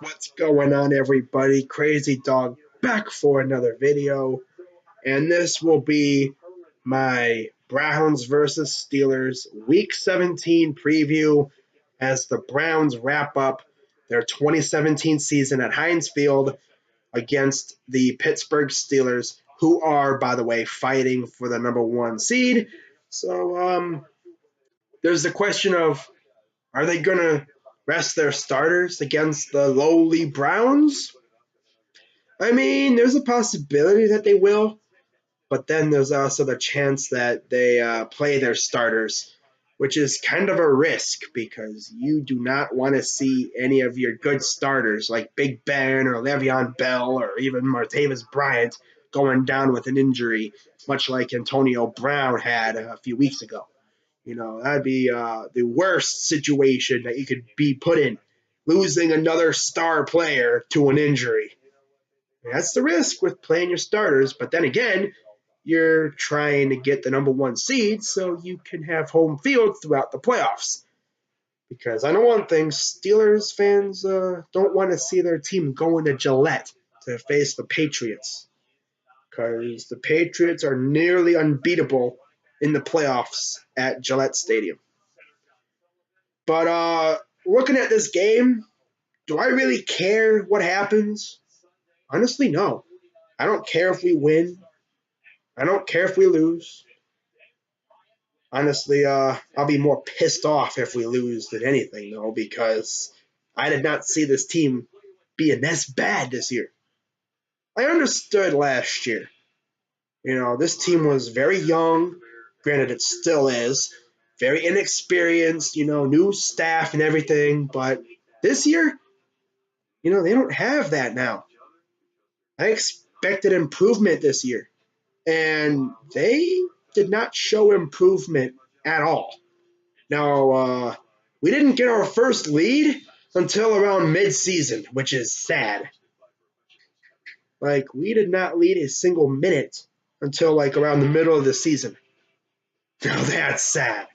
What's going on, everybody? Crazy Dog back for another video, and this will be my Browns versus Steelers Week 17 preview as the Browns wrap up their 2017 season at Heinz Field against the Pittsburgh Steelers, who are, by the way, fighting for the number one seed. So, there's the question of, are they going to rest their starters against the lowly Browns? I mean, there's a possibility that they will, but then there's also the chance that they play their starters, which is kind of a risk because you do not want to see any of your good starters like Big Ben or Le'Veon Bell or even Martavis Bryant going down with an injury, much like Antonio Brown had a few weeks ago. That'd be the worst situation that you could be put in, losing another star player to an injury. That's the risk with playing your starters. But then again, you're trying to get the number one seed so you can have home field throughout the playoffs. Because I know one thing, Steelers fans don't want to see their team going to Gillette to face the Patriots. Because the Patriots are nearly unbeatable in the playoffs at Gillette Stadium. But looking at this game, do I really care what happens? Honestly, no. I don't care if we win. I don't care if we lose. Honestly, I'll be more pissed off if we lose than anything, though, because I did not see this team being this bad this year. I understood last year. This team was very young. Granted, it still is. Very inexperienced, new staff and everything. But this year, they don't have that now. I expected improvement this year. And they did not show improvement at all. Now, we didn't get our first lead until around mid-season, which is sad. We did not lead a single minute until, around the middle of the season. Now, that's sad.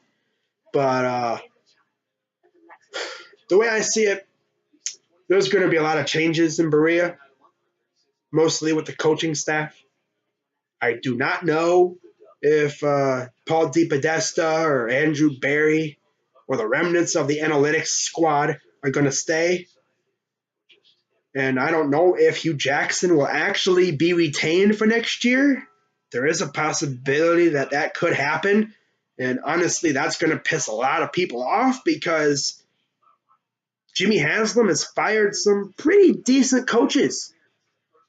But the way I see it, there's going to be a lot of changes in Berea, mostly with the coaching staff. I do not know if Paul DePodesta or Andrew Berry or the remnants of the analytics squad are going to stay. And I don't know if Hugh Jackson will actually be retained for next year. There is a possibility that could happen. And honestly, that's going to piss a lot of people off because Jimmy Haslam has fired some pretty decent coaches.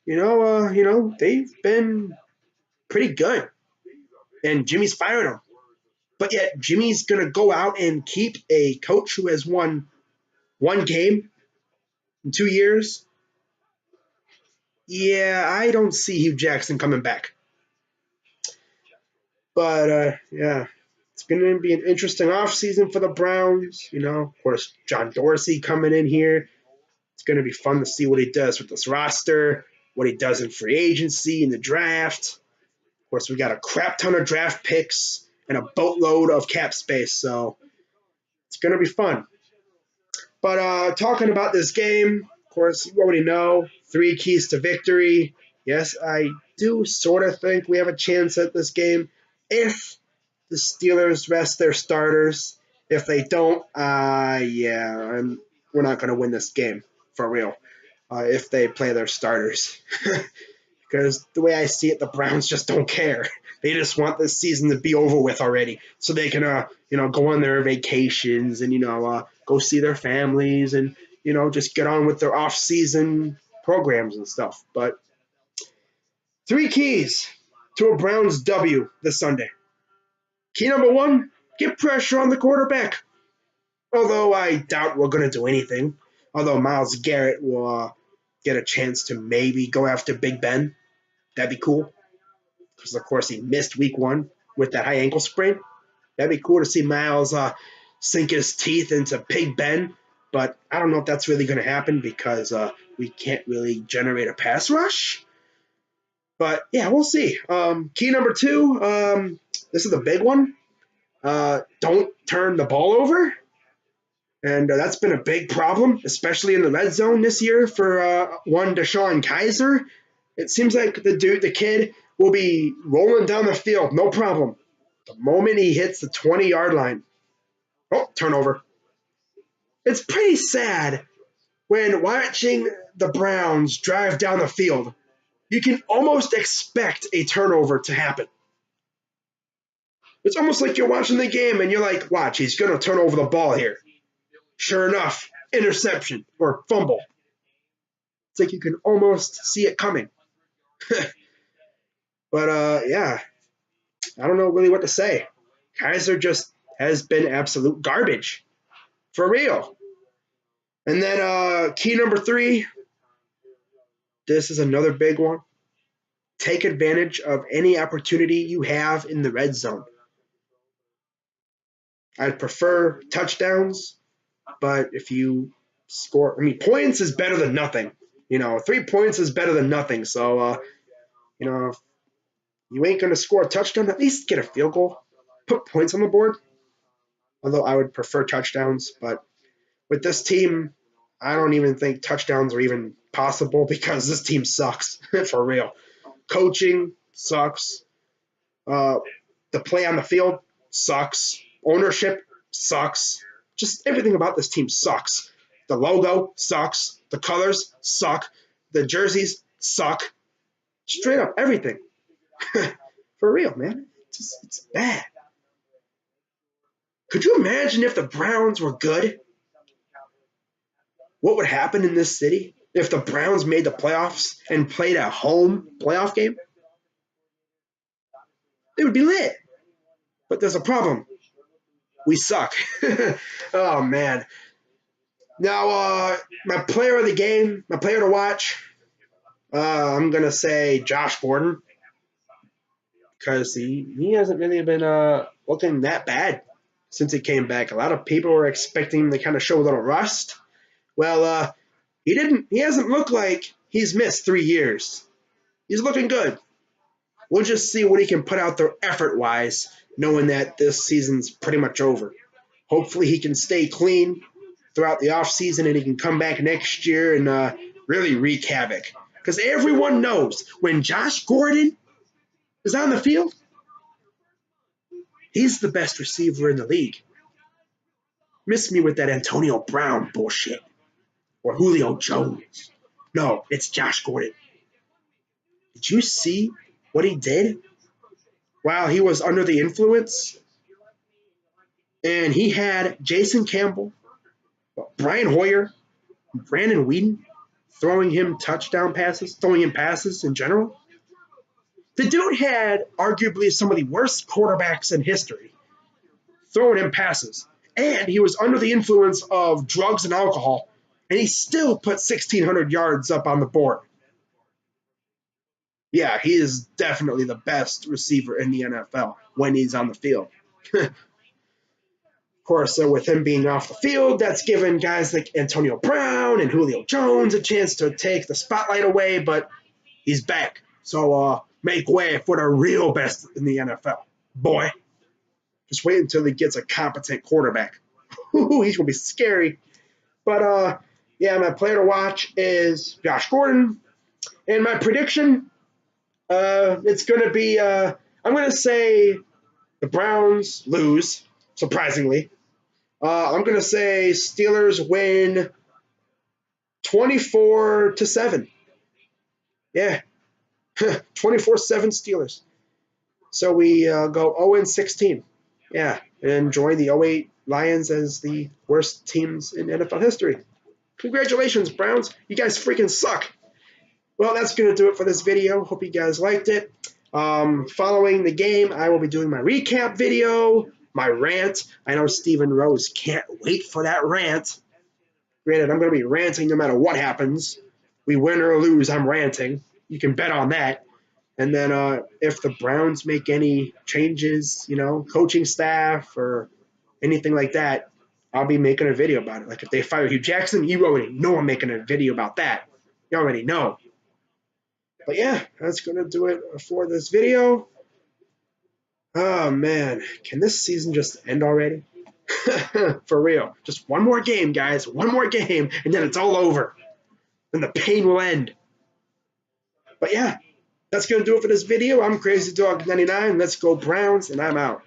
They've been pretty good. And Jimmy's fired them. But yet Jimmy's going to go out and keep a coach who has won one game in 2 years. Yeah, I don't see Hugh Jackson coming back. But, yeah, it's going to be an interesting offseason for the Browns. Of course, John Dorsey coming in here. It's going to be fun to see what he does with this roster, what he does in free agency, in the draft. Of course, we got a crap ton of draft picks and a boatload of cap space, so it's going to be fun. But talking about this game, of course, you already know, 3 keys to victory. Yes, I do sort of think we have a chance at this game if the Steelers rest their starters. If they don't, we're not going to win this game for real if they play their starters. Because the way I see it, the Browns just don't care. They just want this season to be over with already, so they can, go on their vacations and go see their families and just get on with their off-season programs and stuff. But 3 keys to a Browns W this Sunday. Key number 1: get pressure on the quarterback. Although I doubt we're going to do anything. Although Myles Garrett will get a chance to maybe go after Big Ben. That'd be cool. Because, of course, he missed week 1 with that high ankle sprain. That'd be cool to see Myles sink his teeth into Big Ben. But I don't know if that's really going to happen because we can't really generate a pass rush. But, yeah, we'll see. Key number 2, this is the big one. Don't turn the ball over. And that's been a big problem, especially in the red zone this year for one DeShone Kizer. It seems like the kid, will be rolling down the field, no problem. The moment he hits the 20-yard line, oh, turnover. It's pretty sad when watching the Browns drive down the field. You can almost expect a turnover to happen. It's almost like you're watching the game and you're like, watch, he's going to turn over the ball here. Sure enough, interception or fumble. It's like you can almost see it coming. But yeah, I don't know really what to say. Kizer just has been absolute garbage. For real. And then key number 3, this is another big one. Take advantage of any opportunity you have in the red zone. I'd prefer touchdowns, but if you score, points is better than nothing. 3 points is better than nothing. So, if you ain't going to score a touchdown, at least get a field goal. Put points on the board. Although I would prefer touchdowns, but with this team, I don't even think touchdowns are even possible because this team sucks, for real. Coaching sucks. The play on the field sucks. Ownership sucks. Just everything about this team sucks. The logo sucks. The colors suck. The jerseys suck. Straight up everything. For real, man. It's bad. Could you imagine if the Browns were good? What would happen in this city if the Browns made the playoffs and played a home playoff game? They would be lit. But there's a problem. We suck. Oh, man. Now, my player of the game, my player to watch, I'm going to say Josh Gordon. Because he hasn't really been looking that bad since he came back. A lot of people were expecting him to kind of show a little rust. Well, he didn't. He hasn't looked like he's missed 3 years. He's looking good. We'll just see what he can put out there effort-wise, knowing that this season's pretty much over. Hopefully he can stay clean throughout the offseason and he can come back next year and really wreak havoc. Because everyone knows when Josh Gordon is on the field, he's the best receiver in the league. Miss me with that Antonio Brown bullshit. Or Julio Jones. No, it's Josh Gordon. Did you see what he did while he was under the influence? And he had Jason Campbell, Brian Hoyer, Brandon Weeden throwing him touchdown passes, throwing him passes in general. The dude had arguably some of the worst quarterbacks in history throwing him passes. And he was under the influence of drugs and alcohol, and he still put 1,600 yards up on the board. Yeah, he is definitely the best receiver in the NFL when he's on the field. Of course, with him being off the field, that's given guys like Antonio Brown and Julio Jones a chance to take the spotlight away, but he's back. So make way for the real best in the NFL. Boy, just wait until he gets a competent quarterback. He's going to be scary. But, yeah, my player to watch is Josh Gordon. And my prediction, it's going to be, I'm going to say the Browns lose, surprisingly. I'm going to say Steelers win 24-7. Yeah, 24-7 Steelers. So we go 0-16. Yeah, and join the 08 Lions as the worst teams in NFL history. Congratulations, Browns. You guys freaking suck. Well, that's going to do it for this video. Hope you guys liked it. Following the game, I will be doing my recap video, my rant. I know Steven Rose can't wait for that rant. Granted, I'm going to be ranting no matter what happens. We win or lose, I'm ranting. You can bet on that. And then if the Browns make any changes, coaching staff or anything like that, I'll be making a video about it. Like if they fire Hugh Jackson, you already know I'm making a video about that. You already know. But yeah, that's going to do it for this video. Oh, man. Can this season just end already? For real. Just one more game, guys. One more game, and then it's all over. Then the pain will end. But yeah, that's going to do it for this video. I'm Crazy Dog 99. Let's go Browns, and I'm out.